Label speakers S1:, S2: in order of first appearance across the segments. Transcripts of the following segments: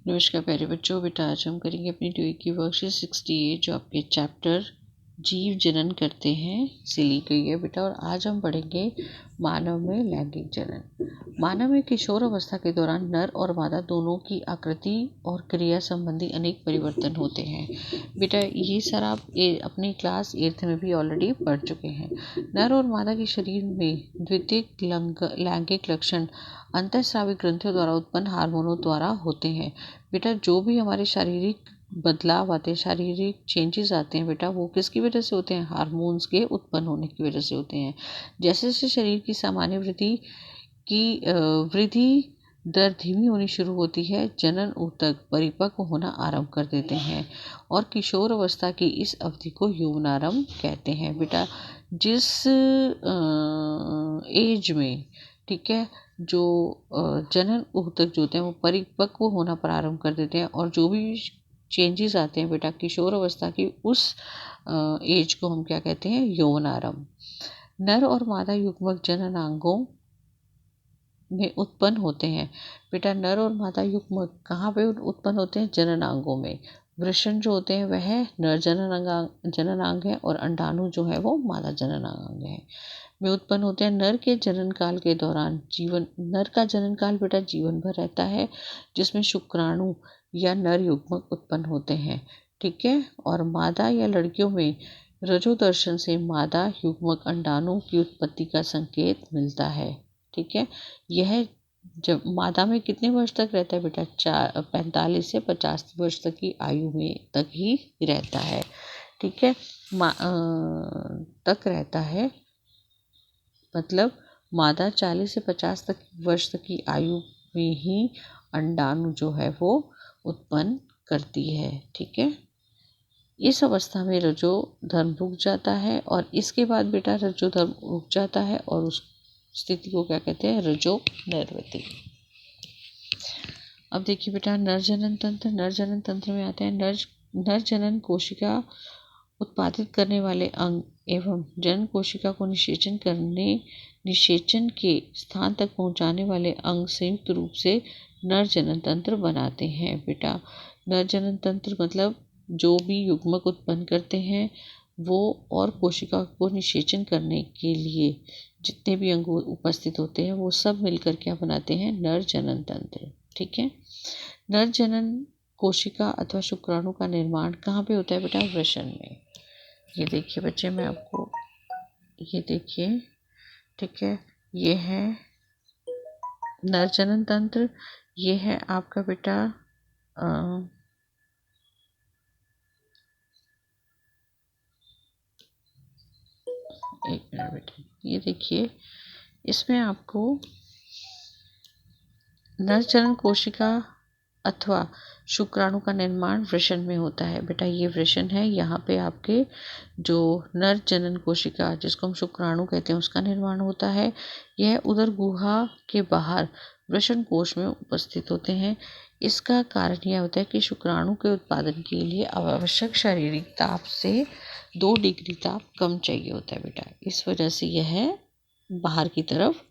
S1: नमस्कार प्यारे बच्चों, बेटा आज हम करेंगे अपनी ड्यूई की वर्कशीट 68 जो आपके चैप्टर जीव जनन करते हैं से ली गई है बेटा। और आज हम पढ़ेंगे मानव में लैंगिक जनन। मानव में किशोर अवस्था के दौरान नर और मादा दोनों की आकृति और क्रिया संबंधी अनेक परिवर्तन होते हैं। बेटा ये सर आप अपनी क्लास 8th में भी ऑलरेडी पढ़ चुके हैं। नर और मादा के शरीर में द्वितीयक लैंगिक लक्षण अंतःस्रावी ग्रंथियों द्वारा उत्पन्न हार्मोनों द्वारा होते हैं। बेटा जो भी हमारे शारीरिक बदलाव आते हैं, शारीरिक चेंजेस आते हैं बेटा, वो किसकी वजह से होते हैं? हार्मोन्स के उत्पन्न होने की वजह से होते हैं। जैसे जैसे शरीर की सामान्य वृद्धि दर धीमी होनी शुरू होती है, जनन ऊतक परिपक्व होना आरंभ कर देते हैं और किशोर अवस्था की इस अवधि को यौवनारंभ कहते हैं। बेटा जिस एज में, ठीक है, जो जनन ऊतक जो होते हैं वो परिपक्व होना प्रारंभ कर देते हैं और जो भी चेंजेस आते हैं बेटा किशोर अवस्था की, उस एज को हम क्या कहते हैं? यौवनारंभ। नर और मादा युग्मक जननांगों में उत्पन्न होते हैं। बेटा नर और मादा युग्मक कहाँ पे उत्पन्न होते हैं? जननांगों में। वृषण जो होते हैं वह नर जननांग है और अंडाणु जो है वो मादा जननांग है में उत्पन्न होते हैं। नर के जनन काल के दौरान नर का जनन काल बेटा जीवन भर रहता है, जिसमें शुक्राणु या नर युग्मक उत्पन्न होते हैं, ठीक है। और मादा या लड़कियों में रजोदर्शन से मादा युग्मक अंडाणु की उत्पत्ति का संकेत मिलता है, ठीक है। यह जब मादा में कितने वर्ष तक रहता है बेटा? 45 से 50 वर्ष तक की आयु में तक ही रहता है, ठीक है। तक रहता है, मतलब मादा 40 से 50 वर्ष तक की आयु में ही अंडाणु जो है वो उत्पन्न करती है, ठीक है। इस अवस्था में रजो धर्म रुक जाता है और इसके बाद बेटा रजो धर्म रुक जाता है और उस स्थिति को क्या कहते हैं? रजो निर्वृति। अब देखिए बेटा नर जनन तंत्र। नर जनन तंत्र में आते हैं नर जनन कोशिका उत्पादित करने वाले अंग एवं जनन कोशिका को निषेचन के स्थान तक पहुंचाने वाले अंग संयुक्त रूप से नर जनन तंत्र बनाते हैं। बेटा नर जनन तंत्र मतलब जो भी युग्मक उत्पन्न करते हैं वो और कोशिका को निषेचन करने के लिए जितने भी अंग उपस्थित होते हैं वो सब मिलकर क्या बनाते हैं? नर जनन तंत्र, ठीक है। नर जनन कोशिका अथवा शुक्राणु का निर्माण कहाँ पे होता है बेटा? वृषण में। ये देखिए बच्चे, मैं आपको ये देखिए, ठीक है, ये है नर जनन तंत्र, ये है आपका बेटा एक मिनट बेटा, ये देखिए इसमें आपको नर जनन कोशिका अथवा शुक्राणु का निर्माण वृषण में होता है। बेटा ये वृषण है, यहाँ पे आपके जो नर जनन कोशिका जिसको हम शुक्राणु कहते हैं उसका निर्माण होता है। यह उदर गुहा के बाहर वृषण कोश में उपस्थित होते हैं। इसका कारण यह होता है कि शुक्राणु के उत्पादन के लिए आवश्यक शारीरिक ताप से 2 डिग्री ताप कम चाहिए होता है बेटा। इस वजह से यह बाहर की तरफ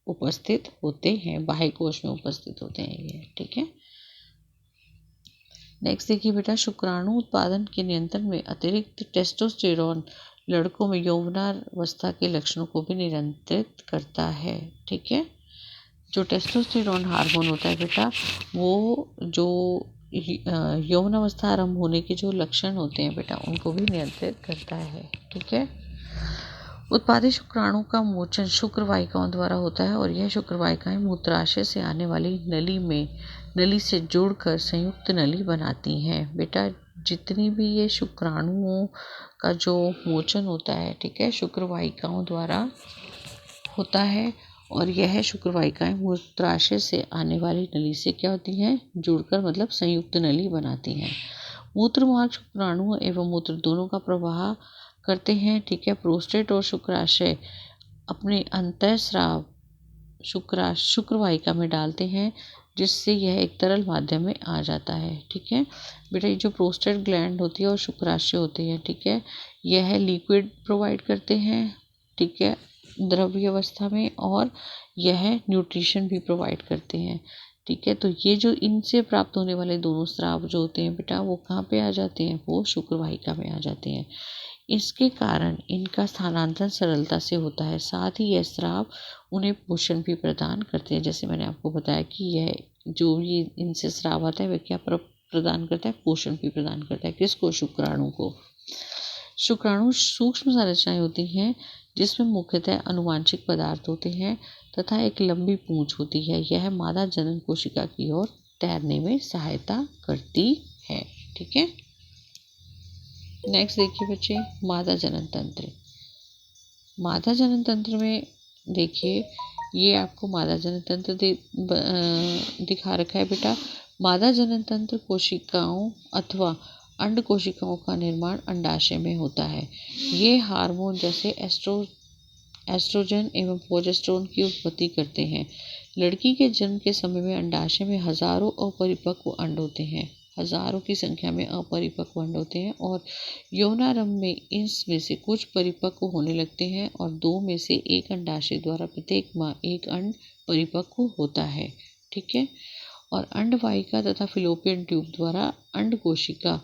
S1: उपस्थित होते हैं, बाह्य कोश में उपस्थित होते हैं ये, ठीक है। नेक्स्ट देखिए बेटा शुक्राणु उत्पादन के नियंत्रण में अतिरिक्त टेस्टोस्टेरोन लड़कों में यौवनावस्था के लक्षणों को भी नियंत्रित करता है, ठीक है। जो टेस्टोस्टेरोन हार्मोन होता है बेटा वो जो यौवनावस्था आरंभ होने के जो लक्षण होते हैं बेटा उनको भी नियंत्रित करता है, ठीक है। उत्पादित शुक्राणु का मोचन शुक्र वाहिकाओं द्वारा होता है और यह शुक्र वाहिकाएं मूत्राशय से आने वाली नली से जुड़कर संयुक्त नली बनाती हैं। बेटा जितनी भी ये शुक्राणुओं का जो मोचन होता है, ठीक है, शुक्र वाहिकाओं द्वारा होता है और यह शुक्र वाहिकाएं मूत्राशय से आने वाली नली से क्या होती हैं? जुड़कर, मतलब संयुक्त नली बनाती हैं। मूत्र मार्ग शुक्राणु एवं मूत्र दोनों का प्रवाह करते हैं, ठीक है। प्रोस्टेट और शुक्राशय अपने अंतःस्राव शुक्र वाहिका में डालते हैं जिससे यह एक तरल माध्यम में आ जाता है, ठीक है। बेटा ये जो प्रोस्टेट ग्लैंड होती है और शुक्राशय होते हैं, ठीक है, यह लिक्विड प्रोवाइड करते हैं, ठीक है, द्रव्य अवस्था में, और यह न्यूट्रिशन भी प्रोवाइड करते हैं। ठीक है। तो ये जो इनसे प्राप्त होने वाले दोनों स्राव जो होते हैं बेटा, वो कहाँ पे आ जाते हैं, वो शुक्र वाहिका में आ जाते हैं। इसके कारण इनका स्थानांतरण सरलता से होता है। साथ ही यह स्राव उन्हें पोषण भी प्रदान करते हैं। जैसे मैंने आपको बताया कि यह जो भी इनसे स्राव आता है वह क्या प्रदान करता है, पोषण भी प्रदान करता है। किसको, शुक्राणु को। शुक्राणु सूक्ष्म संरचनाएं होती हैं जिसमें मुख्यतः अनुवांशिक पदार्थ होते हैं तथा एक लंबी पूंछ होती है। यह मादा जनन कोशिका की ओर तैरने में सहायता करती है। ठीक है। नेक्स्ट देखिए बच्चे, मादा जनन तंत्र। मादा जनन तंत्र में देखिए, ये आपको मादा जनन तंत्र दिखा रखा है बेटा। मादा जनन तंत्र कोशिकाओं अथवा अंड कोशिकाओं का निर्माण अंडाशय में होता है। ये हार्मोन जैसे एस्ट्रोजन एवं प्रोजेस्टेरोन की उत्पत्ति करते हैं। लड़की के जन्म के समय में अंडाशय में हजारों अपरिपक्व अंड होते हैं। हजारों की संख्या में अपरिपक्व अंड होते हैं और यौनारंभ में इनमें से कुछ परिपक्व होने लगते हैं और दो में से एक अंडाशय द्वारा प्रत्येक माह एक अंड परिपक्व होता है। ठीक है। और अंडवाहिका तथा फिलोपियन ट्यूब द्वारा अंड कोशिका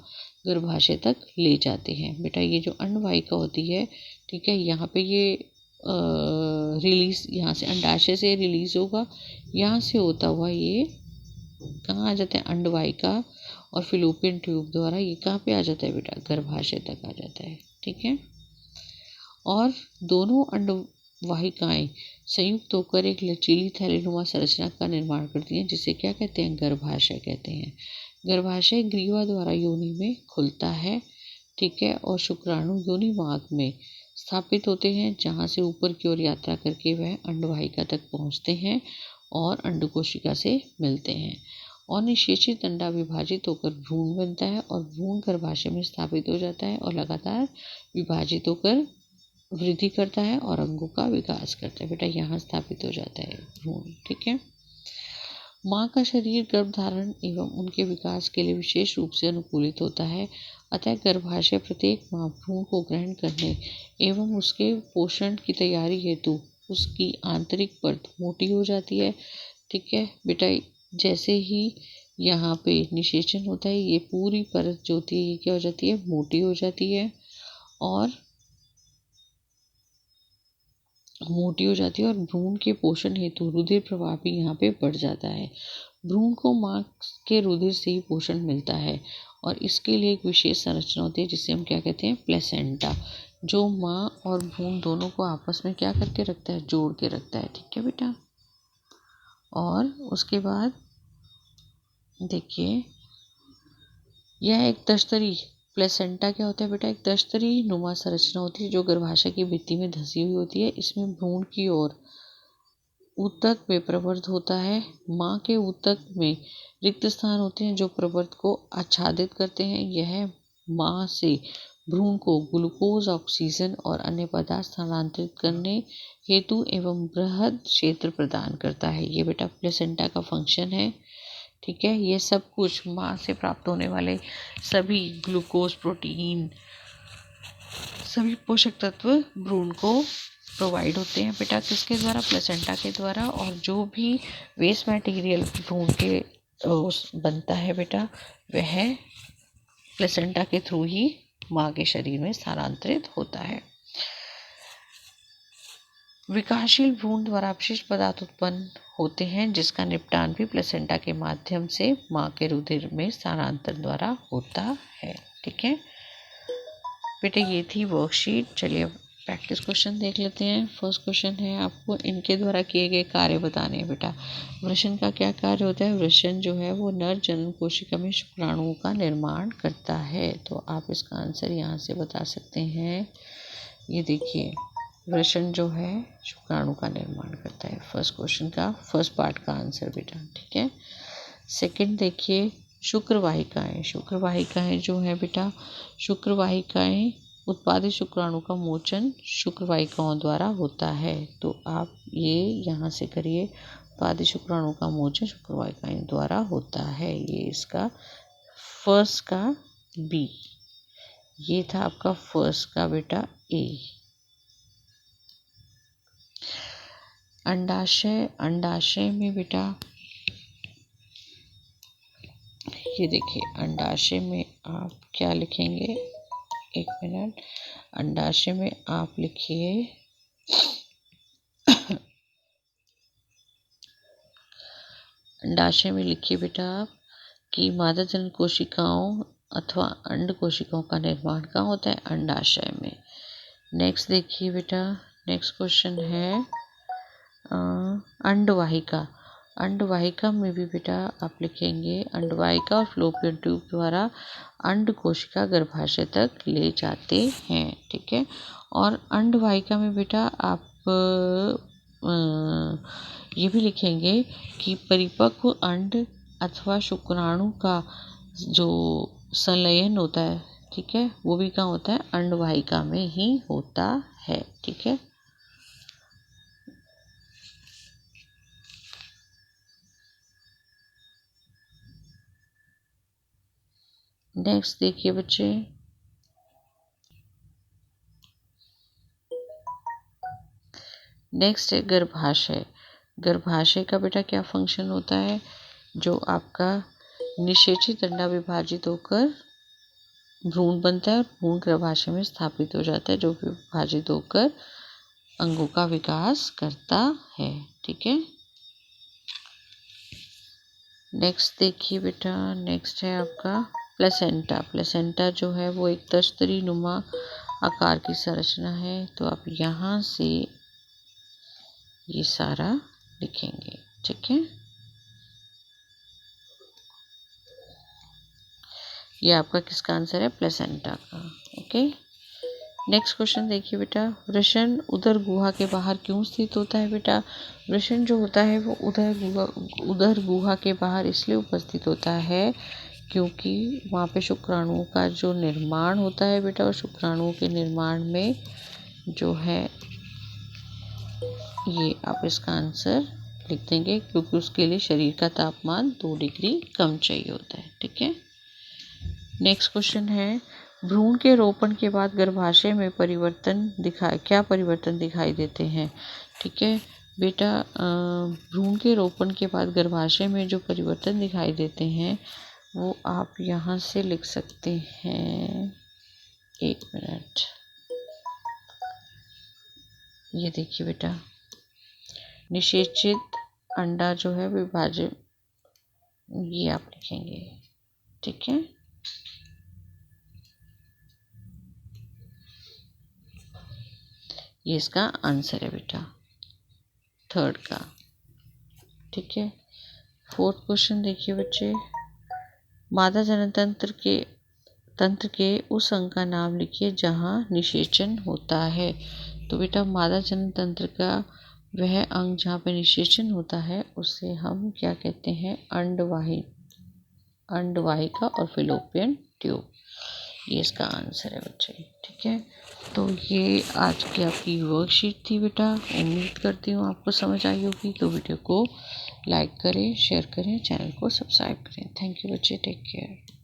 S1: गर्भाशय तक ले जाते हैं। बेटा ये जो अंडवाहिका होती है, ठीक है, यहाँ पे ये रिलीज, यहाँ से अंडाशय से रिलीज होगा, यहाँ से होता हुआ ये कहाँ आ जाता है, अंडवाहिका और फिलोपियन ट्यूब द्वारा ये कहाँ पे आ जाता है बेटा, गर्भाशय तक आ जाता है। ठीक है। और दोनों अंडवाहिकाएं संयुक्त होकर एक लचीली थैलीनुमा संरचना का निर्माण करती हैं, जिसे क्या कहते हैं, गर्भाशय कहते हैं। गर्भाशय ग्रीवा द्वारा योनि में खुलता है। ठीक है। और शुक्राणु योनि मार्ग में स्थापित होते हैं, जहां से ऊपर की ओर यात्रा करके वह अंडवाहिका तक पहुंचते हैं और अंडकोशिका से मिलते हैं। और निषेचित अंडा विभाजित होकर भ्रूण बनता है और भ्रूण गर्भाशय में स्थापित हो जाता है और लगातार विभाजित होकर वृद्धि करता है और अंगों का विकास करता है। बेटा यहाँ स्थापित हो जाता है भ्रूण। ठीक है। माँ का शरीर गर्भधारण एवं उनके विकास के लिए विशेष रूप से अनुकूलित होता है। अतः गर्भाशय प्रत्येक माँ भ्रूण को ग्रहण करने एवं उसके पोषण की तैयारी हेतु उसकी आंतरिक परत मोटी हो जाती है। ठीक है बेटा। जैसे ही यहाँ पे निषेचन होता है, ये पूरी परत जो होती है ये क्या हो जाती है, मोटी हो जाती है और भ्रूण के पोषण हेतु रुधिर प्रवाह भी यहाँ पे बढ़ जाता है। भ्रूण को माँ के रुधिर से ही पोषण मिलता है और इसके लिए एक विशेष संरचना होती है जिसे हम क्या कहते हैं, प्लेसेंटा, जो माँ और भ्रूण दोनों को आपस में क्या करके रखता है, जोड़ के रखता है। ठीक है बेटा। और उसके बाद देखिए, यह एक दस्तरी, प्लेसेंटा क्या होता है बेटा, एक दस्तरी नुमा संरचना होती है जो गर्भाशय की भित्ति में धसी हुई होती है। इसमें भ्रूण की ओर ऊतक में प्रवर्ध होता है। माँ के ऊतक में रिक्त स्थान होते हैं जो प्रवर्ध को आच्छादित करते हैं। यह माँ से भ्रूण को ग्लूकोज, ऑक्सीजन और अन्य पदार्थ स्थानांतरित करने हेतु एवं बृहद क्षेत्र प्रदान करता है। ये बेटा प्लेसेंटा का फंक्शन है। ठीक है। ये सब कुछ माँ से प्राप्त होने वाले सभी ग्लूकोज, प्रोटीन, सभी पोषक तत्व भ्रूण को प्रोवाइड होते हैं बेटा, किसके द्वारा, प्लेसेंटा के द्वारा। और जो भी वेस्ट मटेरियल भ्रूण के बनता है बेटा, वह प्लेसेंटा के थ्रू ही माँ के शरीर में स्थानांतरित होता है। विकासशील भ्रूण द्वारा अपशिष्ट पदार्थ उत्पन्न होते हैं जिसका निपटान भी प्लेसेंटा के माध्यम से माँ के रुधिर में स्थानांतरण द्वारा होता है। ठीक है बेटे, ये थी वर्कशीट। चलिए प्रैक्टिस क्वेश्चन देख लेते हैं। फर्स्ट क्वेश्चन है, आपको इनके द्वारा किए गए कार्य बताने हैं बेटा। वृषण का क्या कार्य होता है, वृषण जो है वो नर जनन कोशिका में शुक्राणुओं का निर्माण करता है। तो आप इसका आंसर यहाँ से बता सकते हैं। ये देखिए, वृषण जो है शुक्राणु का निर्माण करता है। फर्स्ट क्वेश्चन का फर्स्ट पार्ट का आंसर बेटा। ठीक है। सेकंड देखिए, शुक्रवाहिकाएं जो है बेटा, शुक्रवाहिकाएं उत्पादित शुक्राणु का मोचन शुक्रवाहिकाओं द्वारा होता है। तो आप ये यहाँ से करिए, उत्पादित शुक्राणु का मोचन शुक्रवाहिकाएं द्वारा होता है। ये इसका फर्स्ट का बी, ये था आपका फर्स्ट का बेटा ए। अंडाशय में बेटा ये देखिए अंडाशय में आप क्या लिखेंगे, एक मिनट, अंडाशय में आप लिखिए अंडाशय में लिखिए बेटा आप कि मादा जनन कोशिकाओं अथवा अंड कोशिकाओं का निर्माण कहाँ होता है, अंडाशय में। नेक्स्ट देखिए बेटा, नेक्स्ट क्वेश्चन है अंडवाहिका। अंडवाहिका में भी बेटा आप लिखेंगे अंडवाहिका और फ्लोपियन ट्यूब द्वारा अंड कोशिका गर्भाशय तक ले जाते हैं, ठीक है। और अंडवाहिका में बेटा आप ये भी लिखेंगे कि परिपक्व अंड अथवा शुक्राणु का जो संलयन होता है, ठीक है, वो भी कहाँ होता है, अंडवाहिका में ही होता है, ठीक है। नेक्स्ट देखिए बच्चे, नेक्स्ट है गर्भाशय। गर्भाशय का बेटा क्या फंक्शन होता है, जो आपका निषेचित अंडा विभाजित होकर भ्रूण बनता है और भ्रूण गर्भाशय में स्थापित हो जाता है, जो विभाजित होकर अंगों का विकास करता है, ठीक है। नेक्स्ट देखिए बेटा, नेक्स्ट है आपका प्लेसेंटा। प्लेसेंटा जो है वो एक तश्तरी नुमा आकार की संरचना है, तो आप यहाँ से ये सारा लिखेंगे, ठीक है। ये आपका किसका आंसर है, प्लेसेंटा का, ओके। नेक्स्ट क्वेश्चन देखिए बेटा, वृषण उदर गुहा के बाहर क्यों स्थित होता है बेटा। वृषण जो होता है वो उदर गुहा के बाहर इसलिए उपस्थित होता है क्योंकि वहाँ पे शुक्राणुओं का जो निर्माण होता है बेटा, और शुक्राणुओं के निर्माण में जो है ये आप इसका आंसर लिख देंगे, क्योंकि उसके लिए शरीर का तापमान 2 डिग्री कम चाहिए होता है, ठीक है। नेक्स्ट क्वेश्चन है, भ्रूण के रोपण के बाद गर्भाशय में क्या परिवर्तन दिखाई देते हैं, ठीक है बेटा। भ्रूण के रोपण के बाद गर्भाशय में जो परिवर्तन दिखाई देते हैं वो आप यहाँ से लिख सकते हैं, एक मिनट, ये देखिए बेटा, निषेचित अंडा जो है विभाजित, ये आप लिखेंगे, ठीक है। ये इसका आंसर है बेटा, थर्ड का, ठीक है। फोर्थ क्वेश्चन देखिए बच्चे, मादा जनन तंत्र के उस अंग का नाम लिखिए जहाँ निषेचन होता है। तो बेटा मादा जनन तंत्र का वह अंग जहाँ पे निषेचन होता है उसे हम क्या कहते हैं, अंडवाहिका और फिलोपियन ट्यूब, ये इसका आंसर है बच्चे, ठीक है। तो ये आज की आपकी वर्कशीट थी बेटा, उम्मीद करती हूँ आपको समझ आई होगी। तो वीडियो को लाइक करें, शेयर करें, चैनल को सब्सक्राइब करें। थैंक यू बच्चे, टेक केयर।